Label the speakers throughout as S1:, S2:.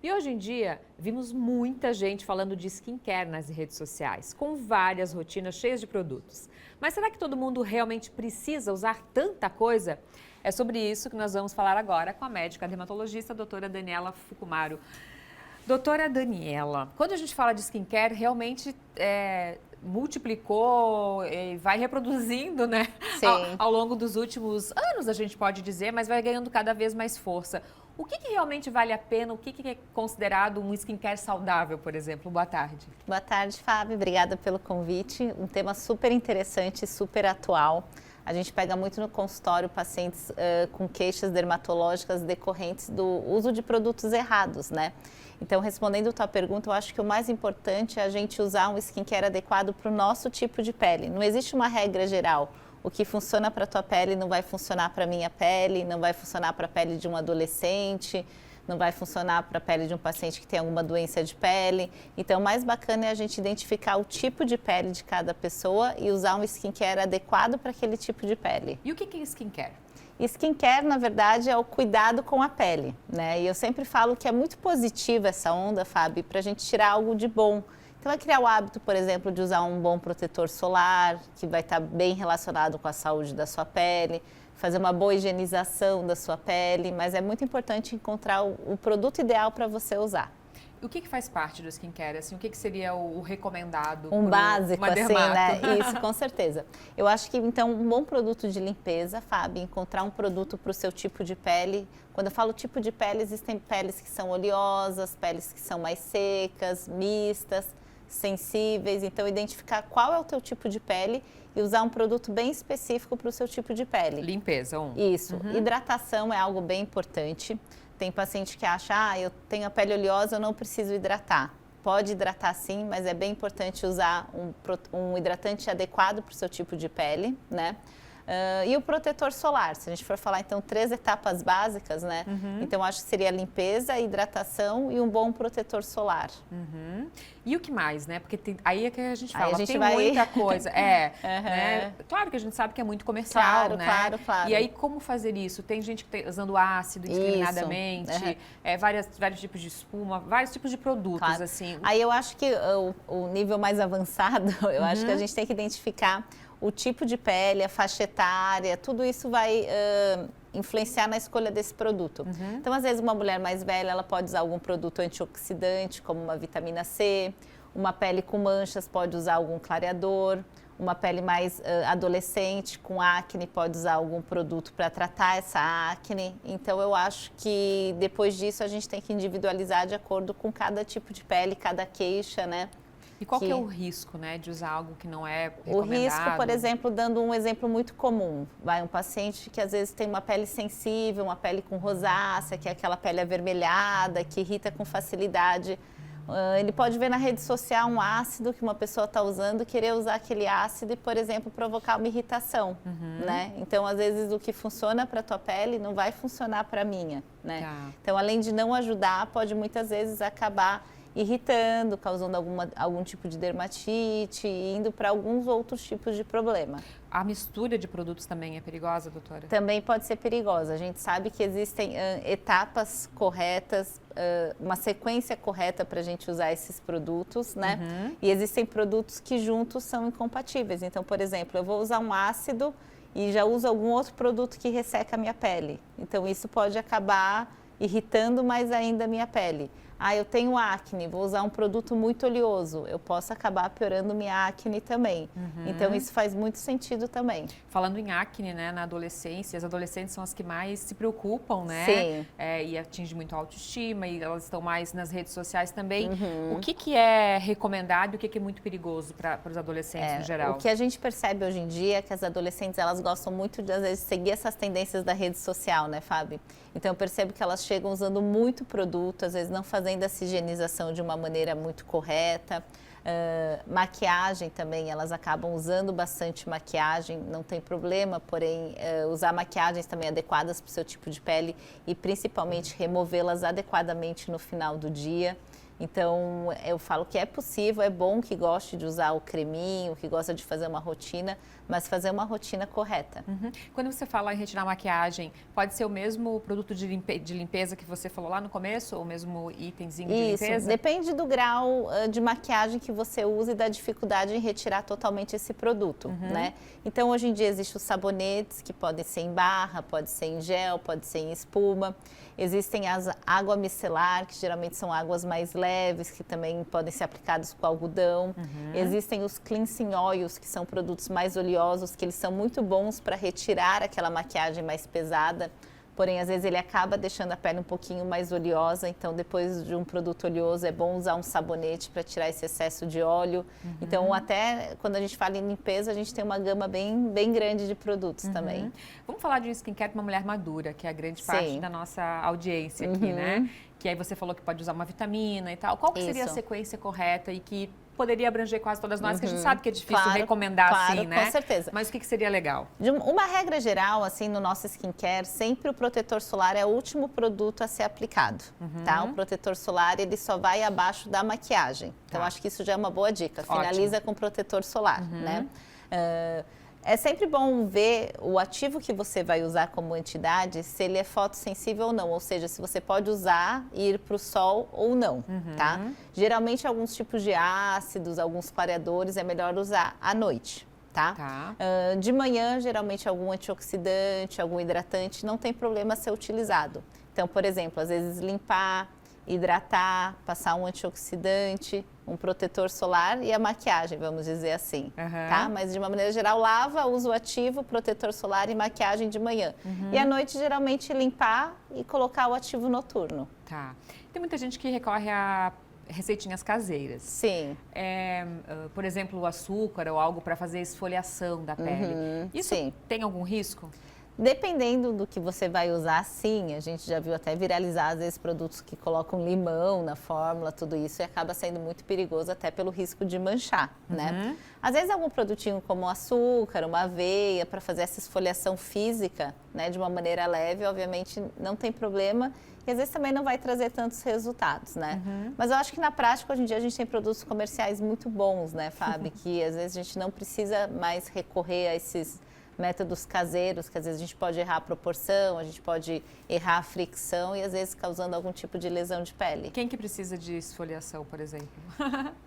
S1: E hoje em dia, vimos muita gente falando de skincare nas redes sociais, com várias rotinas cheias de produtos. Mas será que todo mundo realmente precisa usar tanta coisa? É sobre isso que nós vamos falar agora com a médica dermatologista, a doutora Daniela Fukumaro. Doutora Daniela, quando a gente fala de skincare, realmente multiplicou e vai reproduzindo, né?
S2: Sim.
S1: Ao longo dos últimos anos, a gente pode dizer, mas vai ganhando cada vez mais força. O que realmente vale a pena? O que é considerado um skincare saudável, por exemplo? Boa tarde.
S2: Boa tarde, Fábio. Obrigada pelo convite. Um tema super interessante, super atual. A gente pega muito no consultório pacientes com queixas dermatológicas decorrentes do uso de produtos errados, né? Então, respondendo a tua pergunta, eu acho que o mais importante é a gente usar um skincare adequado para o nosso tipo de pele. Não existe uma regra geral. O que funciona para a tua pele não vai funcionar para a minha pele, não vai funcionar para a pele de um adolescente, não vai funcionar para a pele de um paciente que tem alguma doença de pele. Então, o mais bacana é a gente identificar o tipo de pele de cada pessoa e usar um skincare adequado para aquele tipo de pele.
S1: E o que é skincare?
S2: Skincare, na verdade, é o cuidado com a pele, né? E eu sempre falo que é muito positiva essa onda, Fábio, para a gente tirar algo de bom. Então, vai criar o hábito, por exemplo, de usar um bom protetor solar, que vai estar bem relacionado com a saúde da sua pele, fazer uma boa higienização da sua pele, mas é muito importante encontrar o produto ideal para você usar.
S1: O que faz parte do skincare? Assim, o que seria o recomendado?
S2: Um básico, assim, né? Isso, com certeza. Eu acho que, então, um bom produto de limpeza, Fábio, encontrar um produto para o seu tipo de pele. Quando eu falo tipo de pele, existem peles que são oleosas, peles que são mais secas, mistas, sensíveis. Então, identificar qual é o teu tipo de pele e usar um produto bem específico para o seu tipo de pele.
S1: Limpeza,
S2: Isso. Hidratação é algo bem importante. Tem paciente que acha, eu tenho a pele oleosa, eu não preciso hidratar. Pode hidratar sim, mas é bem importante usar um hidratante adequado para o seu tipo de pele, né? E o protetor solar, se a gente for falar então 3 etapas básicas, né? Então acho que seria limpeza, hidratação e um bom protetor solar.
S1: E o que mais, né? Porque aí é que a gente fala,
S2: aí a gente
S1: tem
S2: vai...
S1: muita coisa. Né? Claro que a gente sabe que é muito comercial,
S2: claro,
S1: né?
S2: Claro.
S1: E aí como fazer isso? Tem gente que está usando ácido indiscriminadamente, vários tipos de espuma, vários tipos de produtos, assim.
S2: Aí eu acho que o nível mais avançado, eu acho que a gente tem que identificar o tipo de pele, a faixa etária, tudo isso vai influenciar na escolha desse produto. Então, às vezes, uma mulher mais velha, ela pode usar algum produto antioxidante, como uma vitamina C. Uma pele com manchas pode usar algum clareador. Uma pele mais adolescente, com acne, pode usar algum produto para tratar essa acne. Então, eu acho que depois disso a gente tem que individualizar de acordo com cada tipo de pele, cada queixa, né?
S1: E qual que é o risco, né, de usar algo que não é recomendado?
S2: O risco, por exemplo, dando um exemplo muito comum, um paciente que às vezes tem uma pele sensível, uma pele com rosácea, que é aquela pele avermelhada, que irrita com facilidade. Ele pode ver na rede social um ácido que uma pessoa está usando, querer usar aquele ácido e, por exemplo, provocar uma irritação, né? Então, às vezes, o que funciona para a tua pele não vai funcionar para a minha, né?
S1: Tá.
S2: Então, além de não ajudar, pode muitas vezes acabar irritando, causando algum tipo de dermatite, indo para alguns outros tipos de problema.
S1: A mistura de produtos também é perigosa, doutora?
S2: Também pode ser perigosa. A gente sabe que existem etapas corretas, uma sequência correta para a gente usar esses produtos, né? E existem produtos que juntos são incompatíveis. Então, por exemplo, eu vou usar um ácido e já uso algum outro produto que resseca a minha pele. Então, isso pode acabar irritando mais ainda a minha pele. Eu tenho acne, vou usar um produto muito oleoso, eu posso acabar piorando minha acne também. Então, isso faz muito sentido também.
S1: Falando em acne, né, na adolescência, as adolescentes são as que mais se preocupam, né?
S2: Sim.
S1: E atinge muito a autoestima e elas estão mais nas redes sociais também. O que é recomendado e o que é muito perigoso para os adolescentes no geral?
S2: O que a gente percebe hoje em dia é que as adolescentes, elas gostam muito de, às vezes, seguir essas tendências da rede social, né, Fábio? Então, eu percebo que elas chegam usando muito produto, às vezes não fazendo essa higienização de uma maneira muito correta. Maquiagem também, elas acabam usando bastante maquiagem, não tem problema, porém usar maquiagens também adequadas para o seu tipo de pele e principalmente removê-las adequadamente no final do dia. Então, eu falo que é possível, é bom que goste de usar o creminho, que gosta de fazer uma rotina, mas fazer uma rotina correta.
S1: Quando você fala em retirar maquiagem, pode ser o mesmo produto de limpeza que você falou lá no começo, ou o mesmo itemzinho de limpeza?
S2: Isso, depende do grau de maquiagem que você usa e da dificuldade em retirar totalmente esse produto, né? Então, hoje em dia, existem os sabonetes que podem ser em barra, pode ser em gel, pode ser em espuma. Existem as água micelar, que geralmente são águas mais leves, que também podem ser aplicadas com algodão. Existem os cleansing oils, que são produtos mais oleosos, que eles são muito bons para retirar aquela maquiagem mais pesada. Porém, às vezes ele acaba deixando a pele um pouquinho mais oleosa, então depois de um produto oleoso é bom usar um sabonete para tirar esse excesso de óleo. Então, até quando a gente fala em limpeza, a gente tem uma gama bem grande de produtos também.
S1: Vamos falar de um skincare para uma mulher madura, que é a grande parte da nossa audiência aqui, né? Que aí você falou que pode usar uma vitamina e tal. Qual que seria a sequência correta e que poderia abranger quase todas nós, que a gente sabe que é difícil recomendar assim, né?
S2: Com certeza.
S1: Mas o que seria legal?
S2: Uma regra geral, assim, no nosso skincare, sempre o protetor solar é o último produto a ser aplicado, tá? O protetor solar, ele só vai abaixo da maquiagem. Então, acho que isso já é uma boa dica. Finaliza com protetor solar, né? É sempre bom ver o ativo que você vai usar como entidade, se ele é fotossensível ou não, ou seja, se você pode usar e ir para o sol ou não, tá? Geralmente, alguns tipos de ácidos, alguns clareadores, é melhor usar à noite, tá? De manhã, geralmente, algum antioxidante, algum hidratante, não tem problema ser utilizado. Então, por exemplo, às vezes limpar, hidratar, passar um antioxidante, um protetor solar e a maquiagem, vamos dizer assim, tá? Mas de uma maneira geral, lava, usa o ativo, protetor solar e maquiagem de manhã. E à noite, geralmente, limpar e colocar o ativo noturno.
S1: Tá. Tem muita gente que recorre a receitinhas caseiras.
S2: Sim.
S1: Por exemplo, o açúcar ou algo para fazer esfoliação da pele. Isso tem algum risco?
S2: Dependendo do que você vai usar, sim, a gente já viu até viralizar, às vezes, produtos que colocam limão na fórmula, tudo isso, e acaba sendo muito perigoso até pelo risco de manchar, né? Às vezes, algum produtinho como açúcar, uma aveia, para fazer essa esfoliação física, né, de uma maneira leve, obviamente, não tem problema, e às vezes também não vai trazer tantos resultados, né? Mas eu acho que na prática, hoje em dia, a gente tem produtos comerciais muito bons, né, Fábio? Que às vezes a gente não precisa mais recorrer a esses métodos caseiros, que às vezes a gente pode errar a proporção, a gente pode errar a fricção e às vezes causando algum tipo de lesão de pele.
S1: Quem que precisa de esfoliação, por exemplo?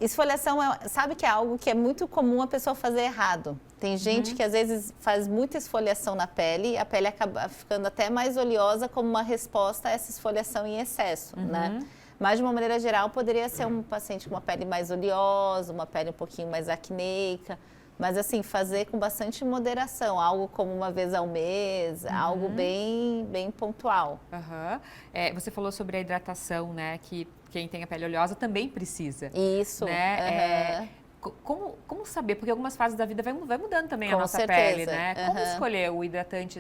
S2: Esfoliação, sabe que é algo que é muito comum a pessoa fazer errado. Tem gente que às vezes faz muita esfoliação na pele e a pele acaba ficando até mais oleosa como uma resposta a essa esfoliação em excesso, né? Mas, de uma maneira geral, poderia ser um paciente com uma pele mais oleosa, uma pele um pouquinho mais acneica. Mas, assim, fazer com bastante moderação, algo como uma vez ao mês, algo bem pontual.
S1: Você falou sobre a hidratação, né? Que quem tem a pele oleosa também precisa.
S2: Isso.
S1: Né? Como saber? Porque algumas fases da vida vai mudando também a nossa
S2: certeza.
S1: Pele, né? Como escolher o hidratante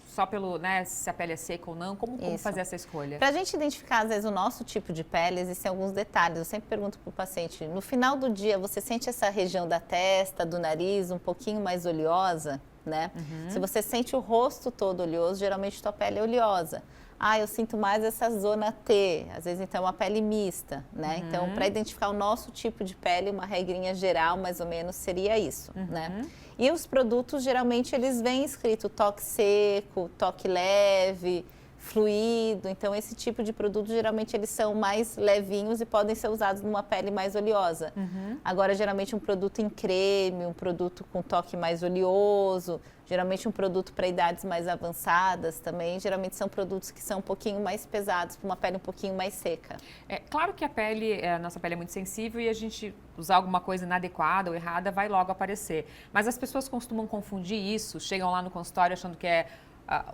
S1: só pelo, né, se a pele é seca ou não? Como fazer essa escolha?
S2: Para a gente identificar, às vezes, o nosso tipo de pele, existem alguns detalhes. Eu sempre pergunto para o paciente, no final do dia, você sente essa região da testa, do nariz, um pouquinho mais oleosa, né? Se você sente o rosto todo oleoso, geralmente tua pele é oleosa. Eu sinto mais essa zona T, às vezes então é uma pele mista, né? Então, para identificar o nosso tipo de pele, uma regrinha geral, mais ou menos, seria isso, né? E os produtos, geralmente, eles vêm escrito toque seco, toque leve, fluido. Então, esse tipo de produto, geralmente, eles são mais levinhos e podem ser usados numa pele mais oleosa. Agora, geralmente, um produto em creme, um produto com toque mais oleoso, geralmente um produto para idades mais avançadas também, geralmente são produtos que são um pouquinho mais pesados, para uma pele um pouquinho mais seca.
S1: É claro que a nossa pele é muito sensível e a gente usar alguma coisa inadequada ou errada vai logo aparecer. Mas as pessoas costumam confundir isso, chegam lá no consultório achando que é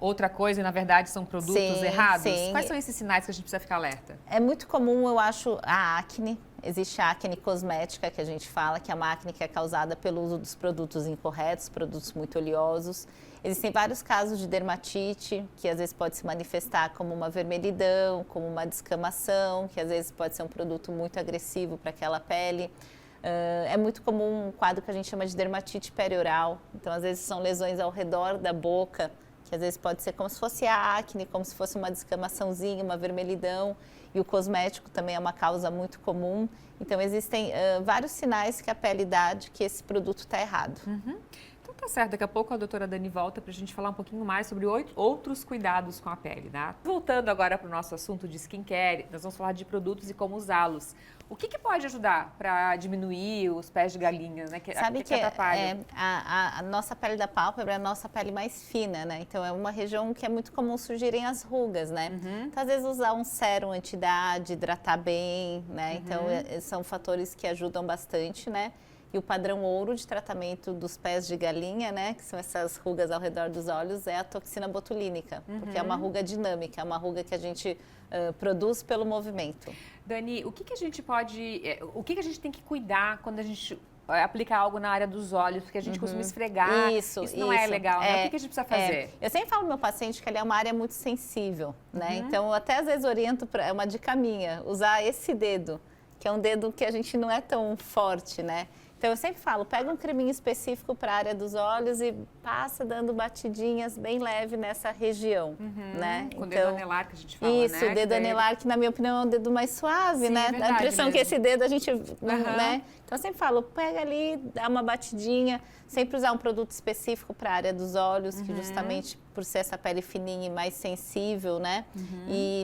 S1: outra coisa e na verdade são produtos errados. Quais são esses sinais que a gente precisa ficar alerta?
S2: É muito comum, eu acho, a acne. Existe a acne cosmética, que a gente fala, que é uma acne que é causada pelo uso dos produtos incorretos, produtos muito oleosos. Existem vários casos de dermatite, que às vezes pode se manifestar como uma vermelhidão, como uma descamação, que às vezes pode ser um produto muito agressivo para aquela pele. É muito comum um quadro que a gente chama de dermatite perioral. Então, às vezes, são lesões ao redor da boca, que às vezes pode ser como se fosse acne, como se fosse uma descamaçãozinha, uma vermelhidão, e o cosmético também é uma causa muito comum. Então, existem vários sinais que a pele dá de que esse produto está errado.
S1: Então tá certo, daqui a pouco a doutora Dani volta para a gente falar um pouquinho mais sobre outros cuidados com a pele, né? Voltando agora para o nosso assunto de skincare, nós vamos falar de produtos e como usá-los. O que pode ajudar para diminuir os pés de galinha, né?
S2: Sabe que a nossa pele da pálpebra é a nossa pele mais fina, né? Então, é uma região que é muito comum surgirem as rugas, né? Então, às vezes, usar um sérum anti-idade, hidratar bem, né? Então, são fatores que ajudam bastante, né? E o padrão ouro de tratamento dos pés de galinha, né, que são essas rugas ao redor dos olhos, é a toxina botulínica, porque é uma ruga dinâmica, é uma ruga que a gente produz pelo movimento.
S1: Dani, o que a gente a gente tem que cuidar quando a gente aplica algo na área dos olhos, porque a gente costuma esfregar, isso não é legal, né? O que a gente precisa fazer?
S2: Eu sempre falo pro meu paciente que ela é uma área muito sensível, né? Então, eu até às vezes oriento, é uma dica minha, usar esse dedo, que é um dedo que a gente não é tão forte, né? Então, eu sempre falo, pega um creminho específico para a área dos olhos e passa dando batidinhas bem leve nessa região, né?
S1: Com o dedo anelar que a gente fala,
S2: isso,
S1: né?
S2: o dedo anelar, que na minha opinião é um dedo mais suave, né?
S1: É
S2: Dá a impressão
S1: mesmo.
S2: que esse dedo a gente, né? Então, eu sempre falo, pega ali, dá uma batidinha, sempre usar um produto específico para a área dos olhos, que justamente por ser essa pele fininha e mais sensível, né?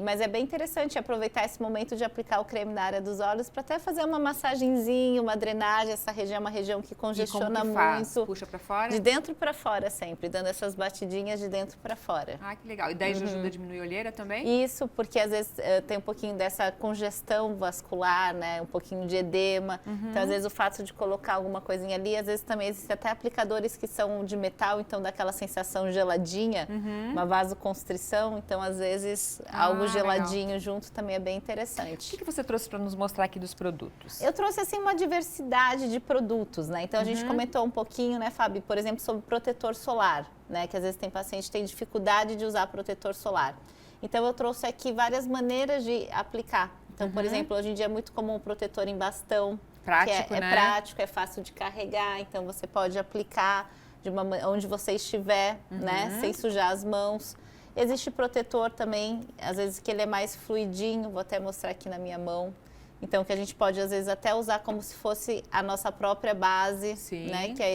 S2: Mas é bem interessante aproveitar esse momento de aplicar o creme na área dos olhos para até fazer uma massagenzinha, uma drenagem. Essa região é uma região que congestiona muito.
S1: Puxa para fora?
S2: De dentro para fora sempre, dando essas batidinhas de dentro para fora.
S1: Ah, que legal. E daí ajuda a diminuir a olheira também?
S2: Isso, porque às vezes tem um pouquinho dessa congestão vascular, né? Um pouquinho de edema. Então, às vezes, o fato de colocar alguma coisinha ali, às vezes também existem até aplicadores que são de metal, então dá aquela sensação geladinha, uma vasoconstrição. Então, às vezes, algo geladinho legal. Junto também é bem interessante.
S1: O que você trouxe para nos mostrar aqui dos produtos?
S2: Eu trouxe, assim, uma diversidade de produtos, né? Então, a gente comentou um pouquinho, né, Fábio, por exemplo, sobre protetor solar, né? Que às vezes tem paciente que tem dificuldade de usar protetor solar. Então, eu trouxe aqui várias maneiras de aplicar. Então, por exemplo, hoje em dia é muito comum o protetor em bastão.
S1: Prático,
S2: que é
S1: né?
S2: prático, é fácil de carregar, então você pode aplicar onde você estiver, né? Sem sujar as mãos. Existe protetor também, às vezes que ele é mais fluidinho, vou até mostrar aqui na minha mão. Então, que a gente pode, às vezes, até usar como se fosse a nossa própria base, né? Que aí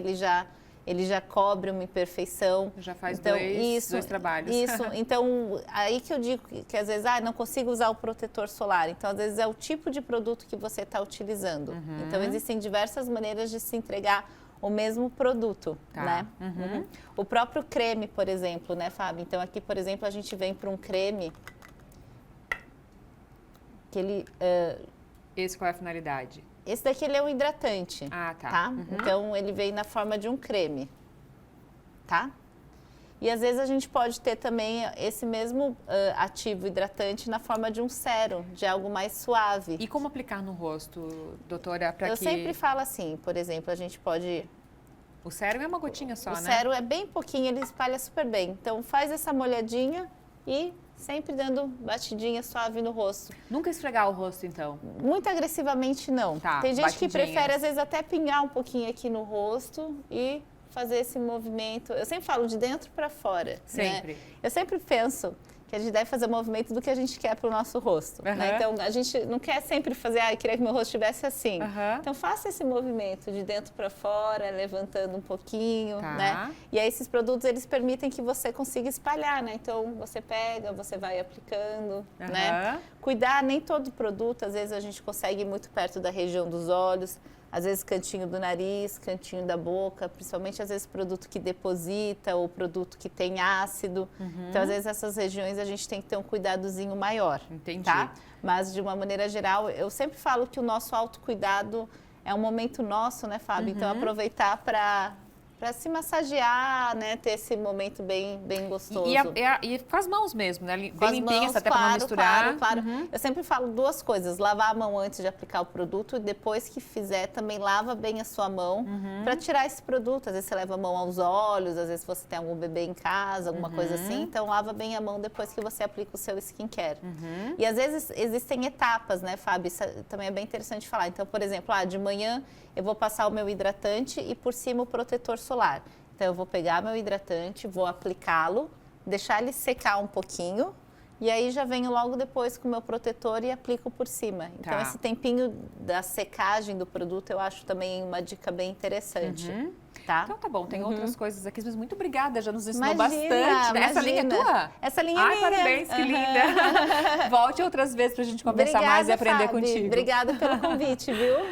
S2: ele já cobre uma imperfeição.
S1: Já faz
S2: então,
S1: dois trabalhos.
S2: Isso, então, aí que eu digo que às vezes, não consigo usar o protetor solar. Então, às vezes, é o tipo de produto que você está utilizando. Então, existem diversas maneiras de se entregar o mesmo produto, né? O próprio creme, por exemplo, né, Fábio? Então, aqui, por exemplo, a gente vem para um creme que ele...
S1: Esse qual é a finalidade?
S2: Esse daqui ele é um hidratante.
S1: Ah, tá.
S2: Então, ele vem na forma de um creme, tá? E às vezes a gente pode ter também esse mesmo ativo hidratante na forma de um sérum, de algo mais suave.
S1: E como aplicar no rosto, doutora?
S2: Eu sempre falo assim, por exemplo, a gente pode...
S1: O sérum é uma gotinha só, né?
S2: O sérum é bem pouquinho, ele espalha super bem. Então, faz essa molhadinha e... sempre dando batidinha suave no rosto.
S1: Nunca esfregar o rosto, então?
S2: Muito agressivamente, não.
S1: Tá,
S2: tem gente que prefere, às vezes, até pingar um pouquinho aqui no rosto e fazer esse movimento. Eu sempre falo de dentro para fora.
S1: Sempre.
S2: Né? Eu sempre penso que a gente deve fazer o movimento do que a gente quer para o nosso rosto. Né? Então, a gente não quer sempre fazer, eu queria que meu rosto estivesse assim. Então, faça esse movimento de dentro para fora, levantando um pouquinho, né? E aí, esses produtos, eles permitem que você consiga espalhar, né? Então, você pega, você vai aplicando, né? Cuidar, nem todo produto, às vezes a gente consegue ir muito perto da região dos olhos, às vezes cantinho do nariz, cantinho da boca, principalmente às vezes produto que deposita ou produto que tem ácido. Então, às vezes essas regiões a gente tem que ter um cuidadozinho maior.
S1: Entendi.
S2: Tá? Mas, de uma maneira geral, eu sempre falo que o nosso autocuidado é um momento nosso, né, Fábio? Então, aproveitar para se massagear, né? Ter esse momento bem gostoso.
S1: E com as mãos mesmo, né? Bem limpinhas, até para não misturar.
S2: Claro. Eu sempre falo duas coisas. Lavar a mão antes de aplicar o produto e depois que fizer, também lava bem a sua mão para tirar esse produto. Às vezes você leva a mão aos olhos, às vezes você tem algum bebê em casa, alguma coisa assim. Então, lava bem a mão depois que você aplica o seu skincare. E às vezes existem etapas, né, Fábio? Isso também é bem interessante falar. Então, por exemplo, de manhã eu vou passar o meu hidratante e por cima o protetor solar. Então, eu vou pegar meu hidratante, vou aplicá-lo, deixar ele secar um pouquinho. E aí já venho logo depois com o meu protetor e aplico por cima. Então
S1: Tá.
S2: esse tempinho da secagem do produto eu acho também uma dica bem interessante. Tá?
S1: Então tá bom, tem outras coisas aqui, mas muito obrigada, já nos ensinou
S2: Imagina,
S1: bastante. Né? Essa linha é
S2: imagina.
S1: tua?
S2: Essa linha é
S1: Ai,
S2: minha.
S1: parabéns, que linda. Volte outras vezes pra gente conversar mais e aprender
S2: Fabi.
S1: contigo.
S2: Obrigada pelo convite, viu?